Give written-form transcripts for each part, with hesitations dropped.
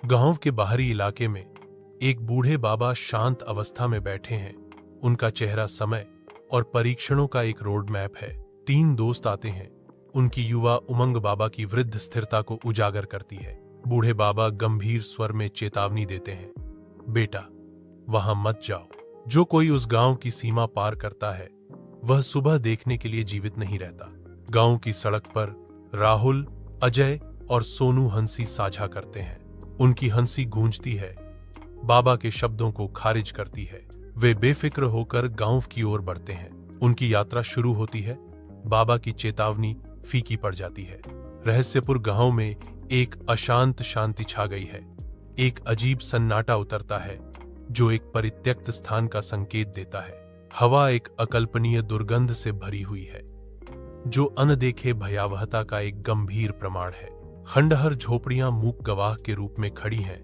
गांव के बाहरी इलाके में एक बूढ़े बाबा शांत अवस्था में बैठे हैं। उनका चेहरा समय और परीक्षणों का एक रोड मैप है। 3 दोस्त आते हैं। उनकी युवा उमंग बाबा की वृद्ध स्थिरता को उजागर करती है। बूढ़े बाबा गंभीर स्वर में चेतावनी देते हैं, बेटा, वहां मत जाओ। जो कोई उस गांव की सीमा पार करता है वह सुबह देखने के लिए जीवित नहीं रहता। गांव की सड़क पर राहुल, अजय और सोनू हंसी साझा करते हैं। उनकी हंसी गूंजती है, बाबा के शब्दों को खारिज करती है। वे बेफिक्र होकर गांव की ओर बढ़ते हैं। उनकी यात्रा शुरू होती है। बाबा की चेतावनी फीकी पड़ जाती है। रहस्यपुर गांव में एक अशांत शांति छा गई है। एक अजीब सन्नाटा उतरता है जो एक परित्यक्त स्थान का संकेत देता है। हवा एक अकल्पनीय दुर्गंध से भरी हुई है जो अनदेखे भयावहता का एक गंभीर प्रमाण है। खंडहर झोपड़ियां मूक गवाह के रूप में खड़ी हैं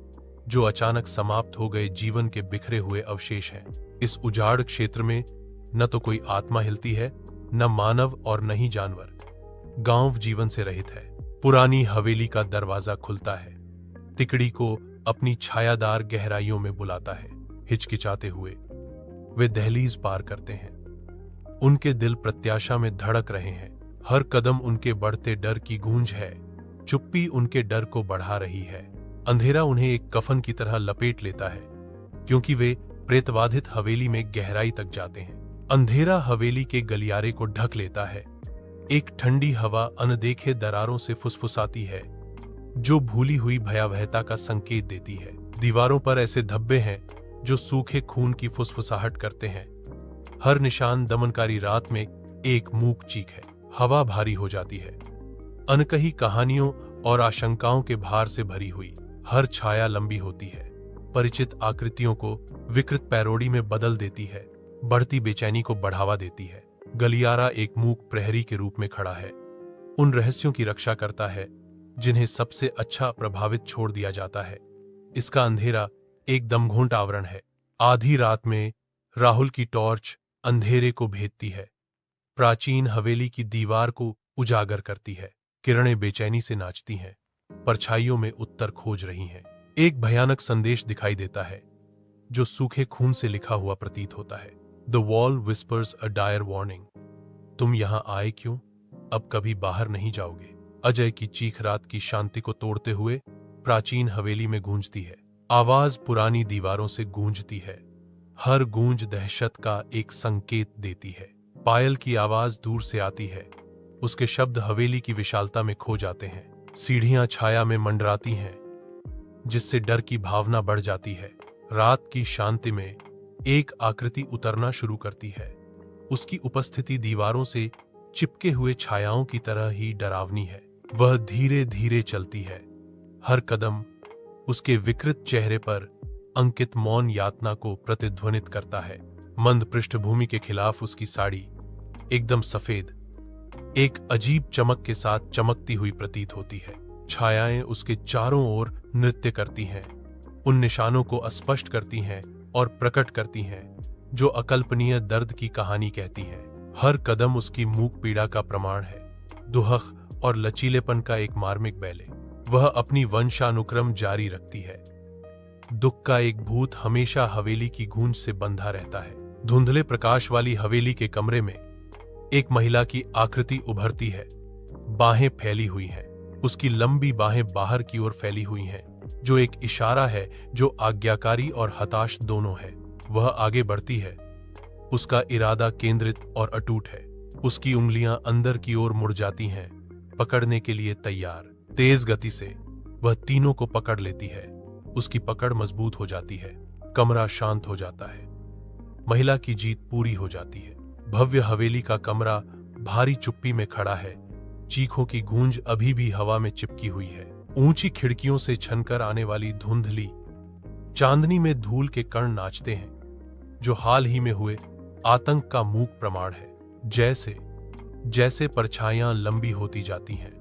जो अचानक समाप्त हो गए जीवन के बिखरे हुए अवशेष हैं। इस उजाड़ क्षेत्र में न तो कोई आत्मा हिलती है, न मानव और न ही जानवर। गांव जीवन से रहित है। पुरानी हवेली का दरवाजा खुलता है। तिकड़ी को अपनी छायादार गहराइयों में बुलाता है। हिचकिचाते हुए वे दहलीज पार करते हैं। उनके दिल प्रत्याशा में धड़क रहे हैं। हर कदम उनके बढ़ते डर की गूंज है। चुप्पी उनके डर को बढ़ा रही है। अंधेरा उन्हें एक कफन की तरह लपेट लेता है क्योंकि वे प्रेतवाधित हवेली में गहराई तक जाते हैं। अंधेरा हवेली के गलियारे को ढक लेता है। एक ठंडी हवा अनदेखे दरारों से फुसफुसाती है जो भूली हुई भयावहता का संकेत देती है। दीवारों पर ऐसे धब्बे हैं जो सूखे खून की फुसफुसाहट करते हैं। हर निशान दमनकारी रात में एक मूक चीख है। हवा भारी हो जाती है, अनकही कहानियों और आशंकाओं के भार से भरी हुई। हर छाया लंबी होती है, परिचित आकृतियों को विकृत पैरोडी में बदल देती है, बढ़ती बेचैनी को बढ़ावा देती है। गलियारा एक मूक प्रहरी के रूप में खड़ा है। उन रहस्यों की रक्षा करता है जिन्हें सबसे अच्छा प्रभावित छोड़ दिया जाता है। इसका अंधेरा एक दमघोंट आवरण है। आधी रात में राहुल की टॉर्च अंधेरे को भेदती है, प्राचीन हवेली की दीवार को उजागर करती है। किरणें बेचैनी से नाचती हैं, परछाइयों में उत्तर खोज रही हैं। एक भयानक संदेश दिखाई देता है जो सूखे खून से लिखा हुआ प्रतीत होता है। The wall whispers a dire warning. तुम यहां आए क्यों? अब कभी बाहर नहीं जाओगे। अजय की चीख रात की शांति को तोड़ते हुए प्राचीन हवेली में गूंजती है। आवाज पुरानी दीवारों से गूंजती है। हर गूंज दहशत का एक संकेत देती है। पायल की आवाज दूर से आती है। उसके शब्द हवेली की विशालता में खो जाते हैं। सीढ़ियां छाया में मंडराती हैं जिससे डर की भावना बढ़ जाती है। रात की शांति में एक आकृति उतरना शुरू करती है। उसकी उपस्थिति दीवारों से चिपके हुए छायाओं की तरह ही डरावनी है। वह धीरे धीरे चलती है। हर कदम उसके विकृत चेहरे पर अंकित मौन यातना को प्रतिध्वनित करता है। मंद पृष्ठभूमि के खिलाफ उसकी साड़ी एकदम सफेद, एक अजीब चमक के साथ चमकती हुई प्रतीत होती है। छायाएं उसके चारों ओर नृत्य करती हैं, उन निशानों को अस्पष्ट करती हैं और प्रकट करती हैं जो अकल्पनीय दर्द की कहानी कहती हैं। हर कदम उसकी मूक पीड़ा का प्रमाण है, दुहक और लचीलेपन का एक मार्मिक बैले। वह अपनी वंशानुक्रम जारी रखती है। दुख का एक भूत हमेशा हवेली की गूंज से बंधा रहता है। धुंधले प्रकाश वाली हवेली के कमरे में एक महिला की आकृति उभरती है। बाहें फैली हुई हैं। उसकी लंबी बाहें बाहर की ओर फैली हुई हैं, जो एक इशारा है जो आज्ञाकारी और हताश दोनों है। वह आगे बढ़ती है। उसका इरादा केंद्रित और अटूट है। उसकी उंगलियां अंदर की ओर मुड़ जाती हैं, पकड़ने के लिए तैयार। तेज गति से वह तीनों को पकड़ लेती है। उसकी पकड़ मजबूत हो जाती है। कमरा शांत हो जाता है। महिला की जीत पूरी हो जाती है। भव्य हवेली का कमरा भारी चुप्पी में खड़ा है। चीखों की गूंज अभी भी हवा में चिपकी हुई है। ऊंची खिड़कियों से छनकर आने वाली धुंधली चांदनी में धूल के कण नाचते हैं जो हाल ही में हुए आतंक का मूक प्रमाण है। जैसे जैसे परछाइयां लंबी होती जाती हैं,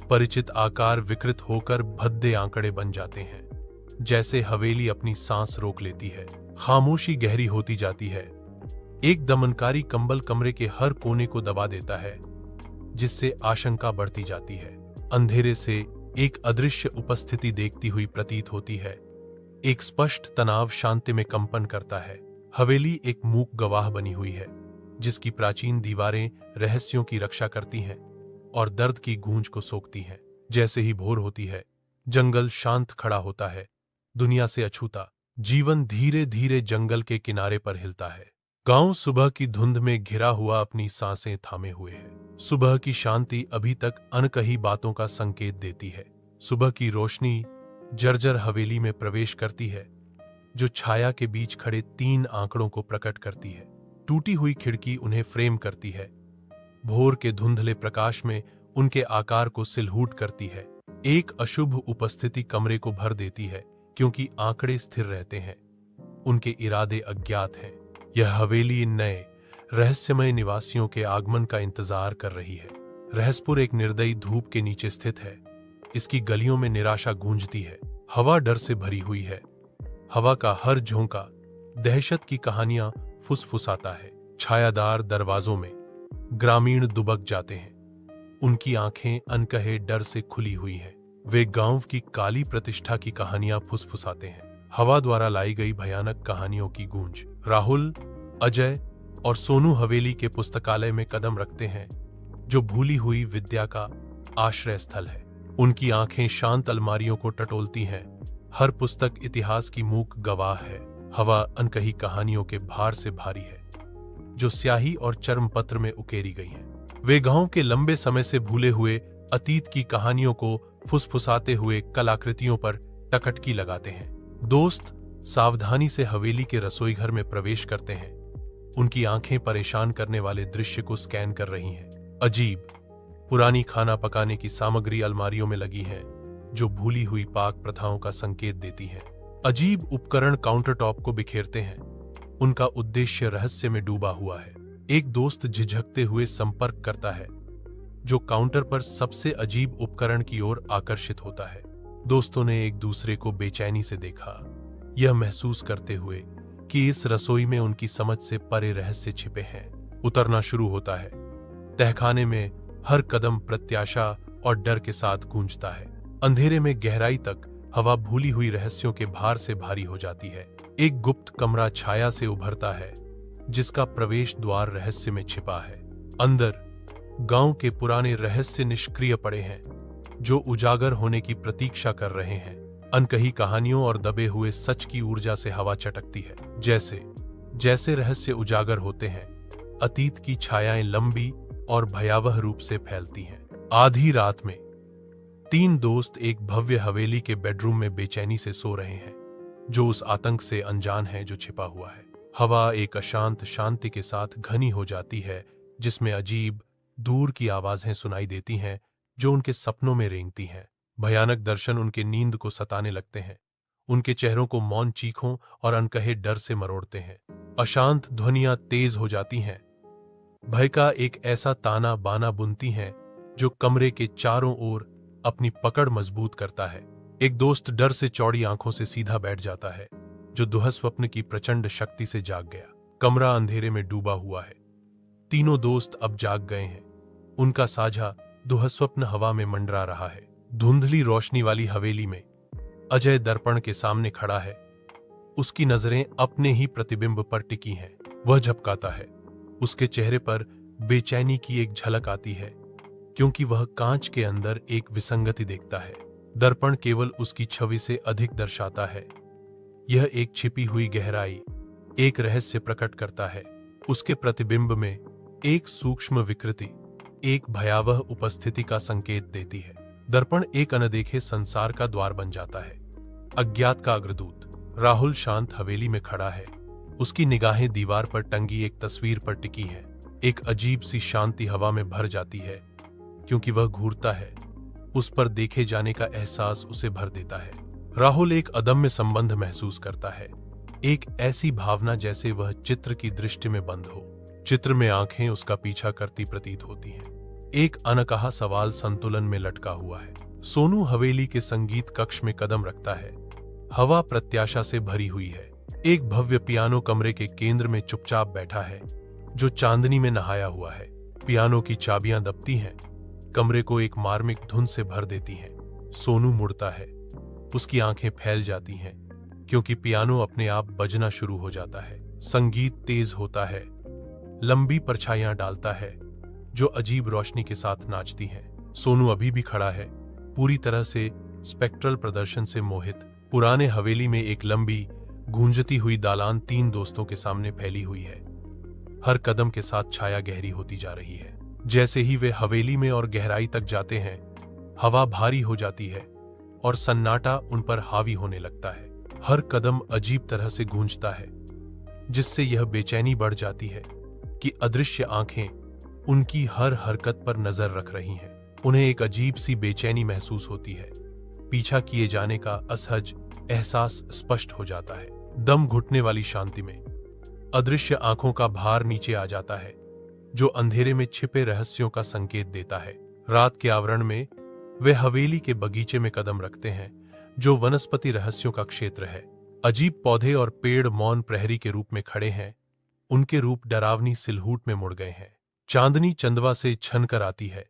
परिचित आकार विकृत होकर भद्दे आंकड़े बन जाते हैं। जैसे हवेली अपनी सांस रोक लेती है, खामोशी गहरी होती जाती है। एक दमनकारी कंबल कमरे के हर कोने को दबा देता है जिससे आशंका बढ़ती जाती है। अंधेरे से एक अदृश्य उपस्थिति देखती हुई प्रतीत होती है। एक स्पष्ट तनाव शांति में कंपन करता है। हवेली एक मूक गवाह बनी हुई है, जिसकी प्राचीन दीवारें रहस्यों की रक्षा करती हैं और दर्द की गूंज को सोखती हैं। जैसे ही भोर होती है, जंगल शांत खड़ा होता है, दुनिया से अछूता। जीवन धीरे धीरे जंगल के किनारे पर हिलता है। गांव सुबह की धुंध में घिरा हुआ अपनी सांसें थामे हुए है। सुबह की शांति अभी तक अनकही बातों का संकेत देती है। सुबह की रोशनी जर्जर हवेली में प्रवेश करती है, जो छाया के बीच खड़े 3 आंकड़ों को प्रकट करती है। टूटी हुई खिड़की उन्हें फ्रेम करती है। भोर के धुंधले प्रकाश में उनके आकार को सिलहूट करती है। एक अशुभ उपस्थिति कमरे को भर देती है, क्योंकि आंकड़े स्थिर रहते हैं, उनके इरादे अज्ञात हैं। यह हवेली इन नए रहस्यमय निवासियों के आगमन का इंतजार कर रही है। रहसपुर एक निर्दयी धूप के नीचे स्थित है। इसकी गलियों में निराशा गूंजती है। हवा डर से भरी हुई है। हवा का हर झोंका दहशत की कहानियां फुसफुसाता है। छायादार दरवाजों में ग्रामीण दुबक जाते हैं। उनकी आंखें अनकहे डर से खुली हुई हैं। वे गांव की काली प्रतिष्ठा की कहानियां फुसफुसाते हैं। हवा द्वारा लाई गई भयानक कहानियों की गूंज। राहुल, अजय और सोनू हवेली के पुस्तकालय में कदम रखते हैं, जो भूली हुई विद्या का आश्रय स्थल है। उनकी आंखें शांत अलमारियों को टटोलती हैं। हर पुस्तक इतिहास की मूक गवाह है। हवा अनकही कहानियों के भार से भारी है, जो स्याही और चर्म पत्र में उकेरी गई हैं। वे गांव के लंबे समय से भूले हुए अतीत की कहानियों को फुसफुसाते हुए कलाकृतियों पर टकटकी लगाते हैं। दोस्त सावधानी से हवेली के रसोई घर में प्रवेश करते हैं। उनकी आंखें परेशान करने वाले दृश्य को स्कैन कर रही हैं। अजीब पुरानी खाना पकाने की सामग्री अलमारियों में लगी है, जो भूली हुई पाक प्रथाओं का संकेत देती हैं। अजीब उपकरण काउंटरटॉप को बिखेरते हैं। उनका उद्देश्य रहस्य में डूबा हुआ है। एक दोस्त झिझकते हुए संपर्क करता है, जो काउंटर पर सबसे अजीब उपकरण की ओर आकर्षित होता है। दोस्तों ने एक दूसरे को बेचैनी से देखा, यह महसूस करते हुए कि इस रसोई में उनकी समझ से परे रहस्य छिपे हैं। उतरना शुरू होता है। तहखाने में हर कदम प्रत्याशा और डर के साथ गूंजता है। अंधेरे में गहराई तक हवा भूली हुई रहस्यों के भार से भारी हो जाती है। एक गुप्त कमरा छाया से उभरता है, जिसका प्रवेश द्वार रहस्य में छिपा है। अंदर गांव के पुराने रहस्य निष्क्रिय पड़े हैं, जो उजागर होने की प्रतीक्षा कर रहे हैं। अनकही कहानियों और दबे हुए सच की ऊर्जा से हवा चटकती है। जैसे जैसे रहस्य उजागर होते हैं, अतीत की छायाएं लंबी और भयावह रूप से फैलती हैं। आधी रात में 3 दोस्त एक भव्य हवेली के बेडरूम में बेचैनी से सो रहे हैं, जो उस आतंक से अनजान है जो छिपा हुआ है। हवा एक अशांत शांति के साथ घनी हो जाती है, जिसमें अजीब दूर की आवाजें सुनाई देती हैं, जो उनके सपनों में रेंगती हैं। भयानक दर्शन उनके नींद को सताने लगते हैं। उनके चेहरों को मौन चीखों और अनकहे डर से मरोड़ते हैं। अशांत ध्वनियां तेज हो जाती हैं। भय का एक ऐसा ताना बाना बुनती हैं, जो कमरे के चारों ओर अपनी पकड़ मजबूत करता है। एक दोस्त डर से चौड़ी आंखों से सीधा बैठ जाता है, जो दुःस्वप्न की प्रचंड शक्ति से जाग गया। कमरा अंधेरे में डूबा हुआ है। तीनों दोस्त अब जाग गए हैं। उनका साझा दुःस्वप्न हवा में मंडरा रहा है। धुंधली रोशनी वाली हवेली में अजय दर्पण के सामने खड़ा है। उसकी नजरें अपने ही प्रतिबिंब पर टिकी हैं। वह झपकाता है। उसके चेहरे पर बेचैनी की एक झलक आती है, क्योंकि वह कांच के अंदर एक विसंगति देखता है। दर्पण केवल उसकी छवि से अधिक दर्शाता है। यह एक छिपी हुई गहराई, एक रहस्य प्रकट करता है। उसके प्रतिबिंब में एक सूक्ष्म विकृति, एक भयावह उपस्थिति का संकेत देती है। दर्पण एक अनदेखे संसार का द्वार बन जाता है। अज्ञात का अग्रदूत राहुल शांत हवेली में खड़ा है। उसकी निगाहें दीवार पर टंगी एक तस्वीर पर टिकी हैं। एक अजीब सी शांति हवा में भर जाती है, क्योंकि वह घूरता है। उस पर देखे जाने का एहसास उसे भर देता है। राहुल एक अदम्य संबंध महसूस करता है, एक ऐसी भावना जैसे वह चित्र की दृष्टि में बंद हो। चित्र में आंखें उसका पीछा करती प्रतीत होती हैं। एक अनकहा सवाल संतुलन में लटका हुआ है। सोनू हवेली के संगीत कक्ष में कदम रखता है। हवा प्रत्याशा से भरी हुई है। एक भव्य पियानो कमरे के केंद्र में चुपचाप बैठा है, जो चांदनी में नहाया हुआ है। पियानो की चाबियां दबती हैं, कमरे को एक मार्मिक धुन से भर देती हैं। सोनू मुड़ता है। उसकी आंखें फैल जाती हैं क्योंकि पियानो अपने आप बजना शुरू हो जाता है। संगीत तेज होता है, लंबी परछाइयां डालता है जो अजीब रोशनी के साथ नाचती हैं। सोनू अभी भी खड़ा है, पूरी तरह से स्पेक्ट्रल प्रदर्शन से मोहित। पुराने हवेली में एक लंबी गूंजती हुई दालान 3 दोस्तों के सामने फैली हुई है। हर कदम के साथ छाया गहरी होती जा रही है। जैसे ही वे हवेली में और गहराई तक जाते हैं, हवा भारी हो जाती है और सन्नाटा उन पर हावी होने लगता है। हर कदम अजीब तरह से गूंजता है, जिससे यह बेचैनी बढ़ जाती है कि अदृश्य आंखें उनकी हर हरकत पर नजर रख रही हैं। उन्हें एक अजीब सी बेचैनी महसूस होती है। पीछा किए जाने का असहज एहसास स्पष्ट हो जाता है। दम घुटने वाली शांति में अदृश्य आंखों का भार नीचे आ जाता है, जो अंधेरे में छिपे रहस्यों का संकेत देता है। रात के आवरण में वे हवेली के बगीचे में कदम रखते हैं, जो वनस्पति रहस्यों का क्षेत्र है। अजीब पौधे और पेड़ मौन प्रहरी के रूप में खड़े हैं। उनके रूप डरावनी सिलहूट में मुड़ गए हैं। चांदनी चंदवा से छन कर आती है,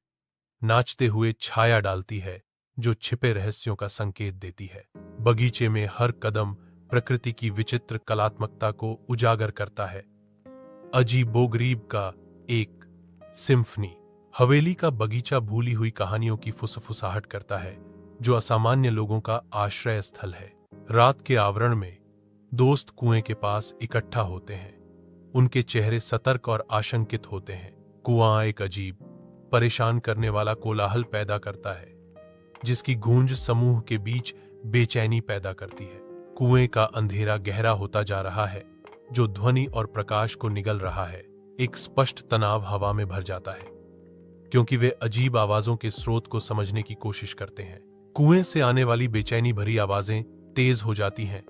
नाचते हुए छाया डालती है जो छिपे रहस्यों का संकेत देती है। बगीचे में हर कदम प्रकृति की विचित्र कलात्मकता को उजागर करता है। अजीबोगरीब का एक सिम्फनी। हवेली का बगीचा भूली हुई कहानियों की फुसफुसाहट करता है, जो असामान्य लोगों का आश्रय स्थल है। रात के आवरण में दोस्त कुएं के पास इकट्ठा होते हैं। उनके चेहरे सतर्क और आशंकित होते हैं। कुआं एक अजीब, परेशान करने वाला कोलाहल पैदा करता है, जिसकी गूंज समूह के बीच बेचैनी पैदा करती है। कुएं का अंधेरा गहरा होता जा रहा है, जो ध्वनि और प्रकाश को निगल रहा है। एक स्पष्ट तनाव हवा में भर जाता है, क्योंकि वे अजीब आवाजों के स्रोत को समझने की कोशिश करते हैं। कुएं से आने वाली बेचैनी भरी आवाजें तेज हो जाती हैं,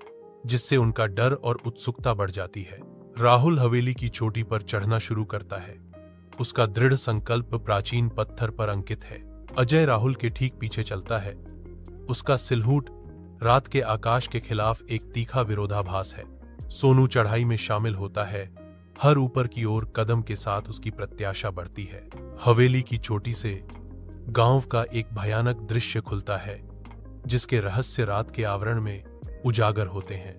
जिससे उनका डर और उत्सुकता बढ़ जाती है। राहुल हवेली की चोटी पर चढ़ना शुरू करता है। उसका दृढ़ संकल्प प्राचीन पत्थर पर अंकित है। अजय राहुल के ठीक पीछे चलता है। उसका सिलहूट रात के आकाश के खिलाफ एक तीखा विरोधाभास है। सोनू चढ़ाई में शामिल होता है। हर ऊपर की ओर कदम के साथ उसकी प्रत्याशा बढ़ती है। हवेली की चोटी से गांव का एक भयानक दृश्य खुलता है, जिसके रहस्य रात के आवरण में उजागर होते हैं।